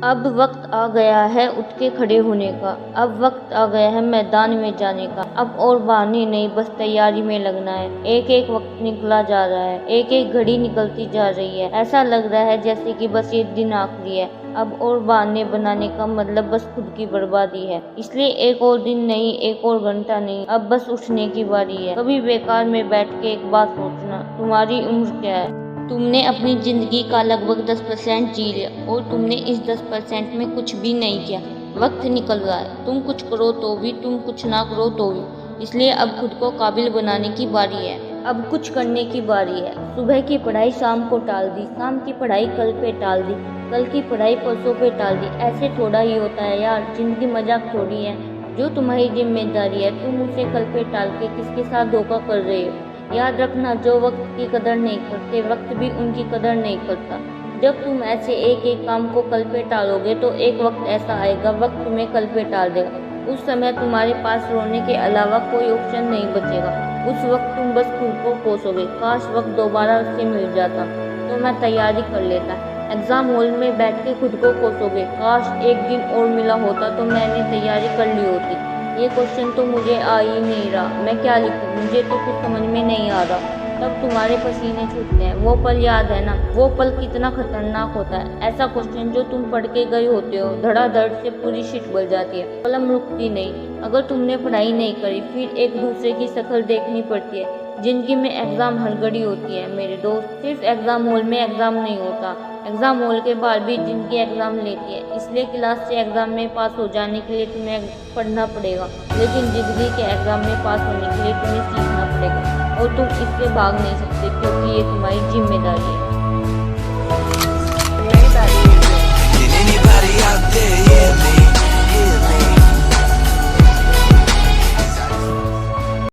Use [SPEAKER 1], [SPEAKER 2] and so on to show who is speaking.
[SPEAKER 1] अब वक्त आ गया है उठ के खड़े होने का, अब वक्त आ गया है मैदान में जाने का। अब और बहाने नहीं, बस तैयारी में लगना है। एक एक वक्त निकला जा रहा है, एक एक घड़ी निकलती जा रही है। ऐसा लग रहा है जैसे कि बस ये दिन आखिरी है। अब और बहाने बनाने का मतलब बस खुद की बर्बादी है। इसलिए एक और दिन नहीं, एक और घंटा नहीं, अब बस उठने की बारी है। कभी बेकार में बैठ के एक बात सोचना, तुम्हारी उम्र क्या है? तुमने अपनी ज़िंदगी का लगभग 10% जी लिया और तुमने इस 10% में कुछ भी नहीं किया। वक्त निकल रहा है, तुम कुछ करो तो भी, तुम कुछ ना करो तो भी। इसलिए अब खुद को काबिल बनाने की बारी है। अब कुछ करने की बारी है। सुबह की पढ़ाई शाम को टाल दी, शाम की पढ़ाई कल पे टाल दी, कल की पढ़ाई परसों पे टाल दी। ऐसे थोड़ा ही होता है यार, जिंदगी मजाक थोड़ी है। जो तुम्हारी जिम्मेदारी है तुम उसे कल पे टाल के किसके साथ धोखा कर रहे हो। याद रखना, जो वक्त की कदर नहीं करते वक्त भी उनकी कदर नहीं करता। जब तुम ऐसे एक एक काम को कल पे टालोगे तो एक वक्त ऐसा आएगा वक्त तुम्हें कल पे टाल देगा। उस समय तुम्हारे पास रोने के अलावा कोई ऑप्शन नहीं बचेगा। उस वक्त तुम बस खुद को कोसोगे, काश वक्त दोबारा उससे मिल जाता तो मैं तैयारी कर लेता। एग्जाम हॉल में बैठ के खुद को कोसोगे, काश एक दिन और मिला होता तो मैंने तैयारी कर ली होती। ये क्वेश्चन तो मुझे आ ही नहीं रहा, मैं क्या लिखूं, मुझे तो कुछ समझ में नहीं आ रहा। तब तुम्हारे पसीने छूटते हैं। वो पल याद है ना, वो पल कितना खतरनाक होता है। ऐसा क्वेश्चन जो तुम पढ़ के गए होते हो, धड़ाधड़ से पूरी शीट भर जाती है, कलम रुकती नहीं। अगर तुमने पढ़ाई नहीं करी फिर एक दूसरे की शक्ल देखनी पड़ती है। जिंदगी में एग्जाम हर घड़ी होती है मेरे दोस्त, सिर्फ एग्जाम हॉल में एग्जाम नहीं होता, एग्जाम हॉल के बाहर भी जिंदगी एग्जाम लेती है। इसलिए क्लास से एग्जाम में पास हो जाने के लिए तुम्हें पढ़ना पड़ेगा, लेकिन जिंदगी के एग्जाम में पास होने के लिए तुम्हें सीखना पड़ेगा। और तुम इससे भाग नहीं सकते क्योंकि ये तुम्हारी जिम्मेदारी है।